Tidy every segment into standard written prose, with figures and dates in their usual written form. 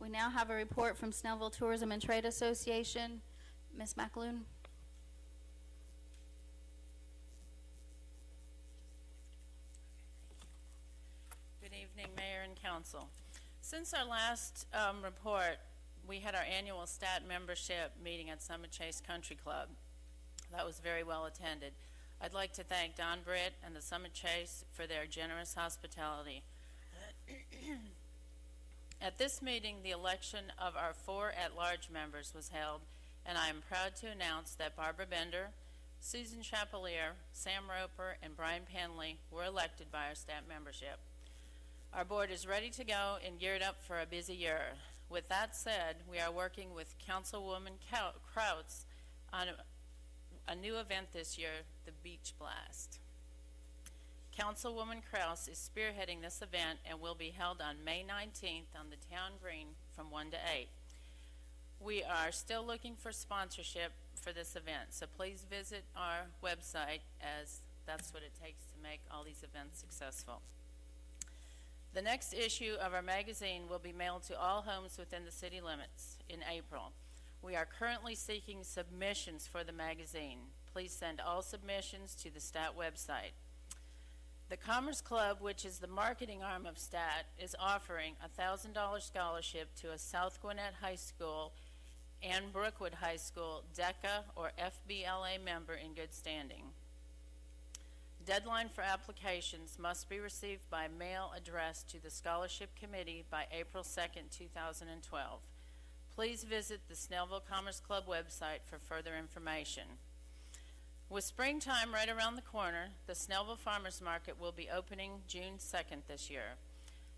We now have a report from Snellville Tourism and Trade Association. Ms. McAloon. Good evening, Mayor and Council. Since our last report, we had our annual STAT membership meeting at Summit Chase Country Club. That was very well attended. I'd like to thank Don Britt and the Summit Chase for their generous hospitality. At this meeting, the election of our 4 at-large members was held, and I am proud to announce that Barbara Bender, Susan Chapelier, Sam Roper, and Brian Penley were elected by our STAT membership. Our board is ready to go and geared up for a busy year. With that said, we are working with Councilwoman Krautz on a new event this year, the Beach Blast. Councilwoman Kraus is spearheading this event and will be held on May 19th on the town green from 1 to 8. We are still looking for sponsorship for this event, so please visit our website, as that's what it takes to make all these events successful. The next issue of our magazine will be mailed to all homes within the city limits in April. We are currently seeking submissions for the magazine. Please send all submissions to the STAT website. The Commerce Club, which is the marketing arm of STAT, is offering a $1,000 scholarship to a South Gwinnett High School and Brookwood High School DECA or FBLA member in good standing. Deadline for applications must be received by mail addressed to the Scholarship Committee by April 2nd, 2012. Please visit the Snellville Commerce Club website for further information. With springtime right around the corner, the Snellville Farmers Market will be opening June 2nd this year.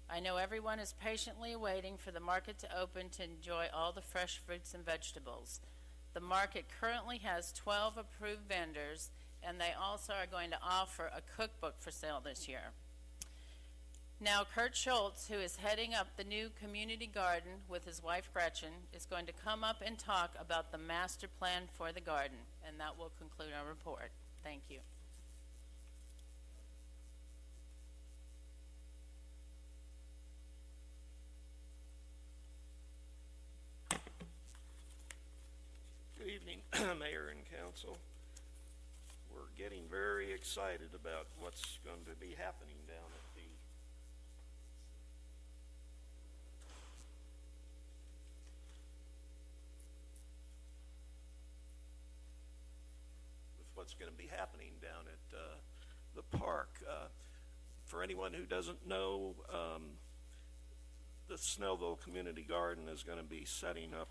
I know everyone is patiently waiting for the market to open to enjoy all the fresh fruits and vegetables. The market currently has 12 approved vendors, and they also are going to offer a cookbook for sale this year. Now, Kurt Schultz, who is heading up the new community garden with his wife Gretchen, is going to come up and talk about the master plan for the garden, and that will conclude our report. Thank you. Good evening, Mayor and Council. We're getting very excited about what's going to be happening down at what's going to be happening down at the park. For anyone who doesn't know, the Snellville Community Garden is going to be setting up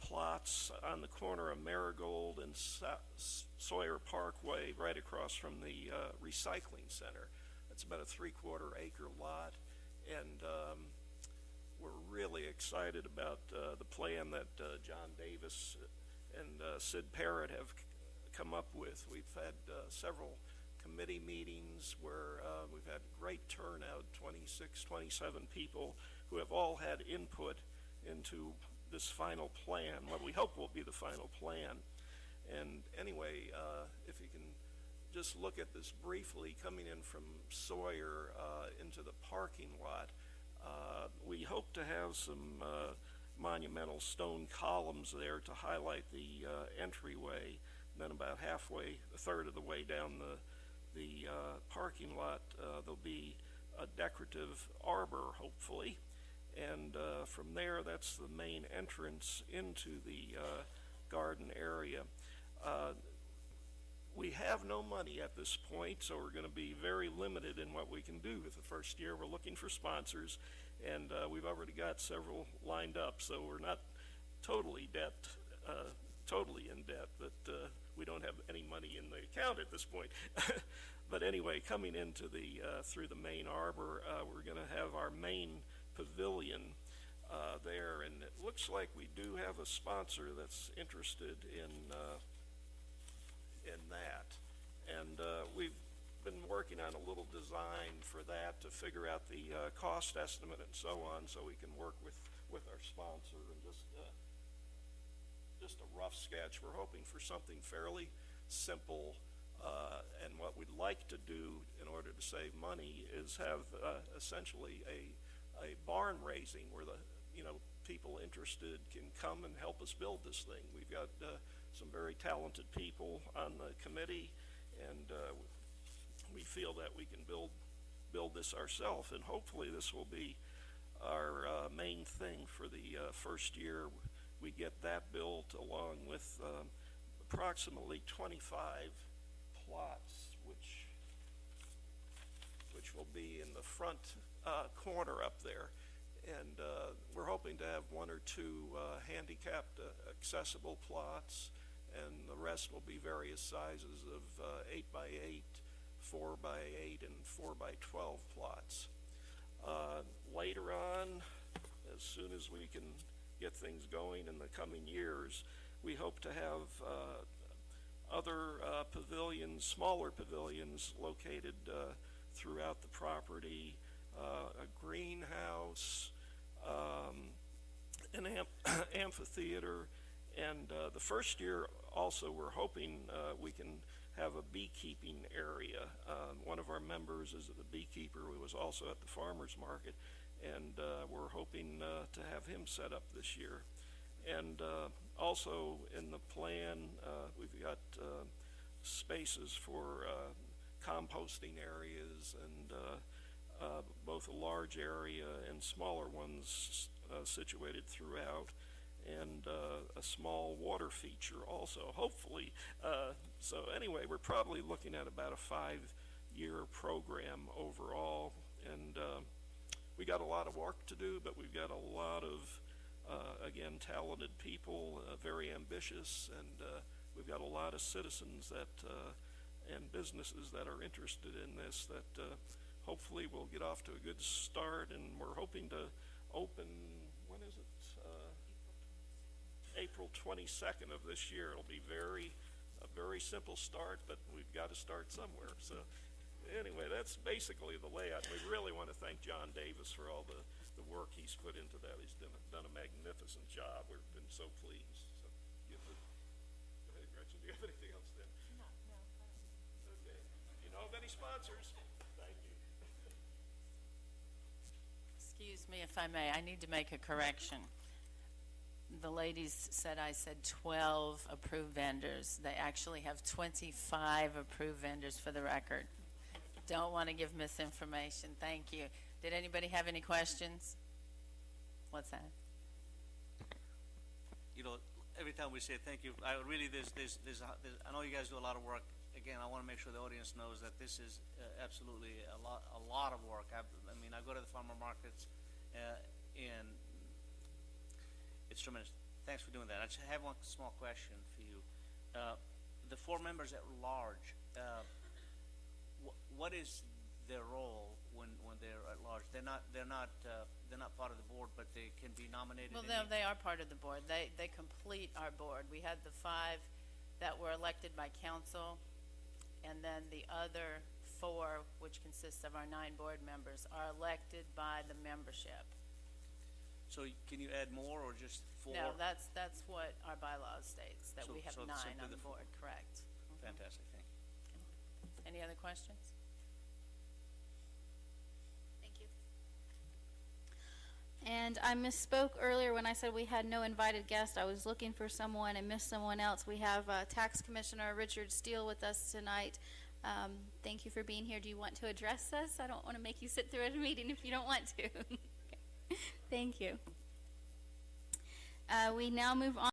plots on the corner of Marigold and Sawyer Parkway, right across from the recycling center. It's about a 3/4 acre lot, and we're really excited about the plan that John Davis and Sid Parrott have come up with. We've had several committee meetings where we've had great turnout, 26, 27 people who have all had input into this final plan, what we hope will be the final plan. And anyway, if you can just look at this briefly, coming in from Sawyer into the parking lot, we hope to have some monumental stone columns there to highlight the entryway. And then about halfway, a third of the way down the parking lot, there'll be a decorative arbor, hopefully. And from there, that's the main entrance into the garden area. We have no money at this point, so we're going to be very limited in what we can do with the first year. We're looking for sponsors, and we've already got several lined up, so we're not totally in debt, but we don't have any money in the account at this point. But anyway, coming into the through the main arbor, we're going to have our main pavilion there, and it looks like we do have a sponsor that's interested in that, and we've been working on a little design for that to figure out the cost estimate and so on, so we can work with our sponsor, and just a rough sketch. We're hoping for something fairly simple, and what we'd like to do in order to save money is have essentially a barn raising where people interested can come and help us build this thing. We've got some very talented people on the committee, and we feel that we can build this ourselves, and hopefully this will be our main thing for the first year. We get that built along with approximately 25 plots, which will be in the front corner up there. And we're hoping to have one or two handicapped accessible plots, and the rest will be various sizes of 8 by 8, 4 by 8, and 4 by 12 plots. Later on, as soon as we can get things going in the coming years, we hope to have other pavilions, smaller pavilions located throughout the property, a greenhouse, an amphitheater, and the first year also we're hoping we can have a beekeeping area. One of our members is a beekeeper who was also at the farmer's market, and we're hoping to have him set up this year. And also in the plan, we've got spaces for composting areas, and both a large area and smaller ones situated throughout, and a small water feature also, hopefully. So anyway, we're probably looking at about a 5-year program overall, and we got a lot of work to do, but we've got a lot of again, talented people, very ambitious, and we've got a lot of citizens that and businesses that are interested in this, that hopefully we'll get off to a good start, and we're hoping to open, when is it? April 22nd of this year. It'll be a very simple start, but we've got to start somewhere. So anyway, that's basically the layout. We really want to thank John Davis for all the work he's put into that. He's done a magnificent job. We've been so pleased. So, go ahead, Gretchen. Do you have anything else then? No. Okay. You know of any sponsors? Thank you. Excuse me if I may, I need to make a correction. The ladies said I said 12 approved vendors. They actually have 25 approved vendors for the record. Don't want to give misinformation. Thank you. Did anybody have any questions? What's that? Every time we say thank you, I know you guys do a lot of work. Again, I want to make sure the audience knows that this is absolutely a lot of work. I go to the farmer markets, and it's tremendous. Thanks for doing that. I just have one small question for you. The 4 members at large, what is their role when they're at large? They're not part of the board, but they can be nominated. Well, they are part of the board. They complete our board. We had the 5 that were elected by council, and then the other 4, which consists of our 9 board members, are elected by the membership. So can you add more, or just 4? No, that's what our bylaws states, that we have So 9 simply on the the 4. board, correct. Fantastic, thank you. Any other questions? Thank you. And I misspoke earlier when I said we had no invited guest. I was looking for someone and missed someone else. We have Tax Commissioner Richard Steele with us tonight. Thank you for being here. Do you want to address us? I don't want to make you sit through a meeting if you don't want to. Thank you. We now move on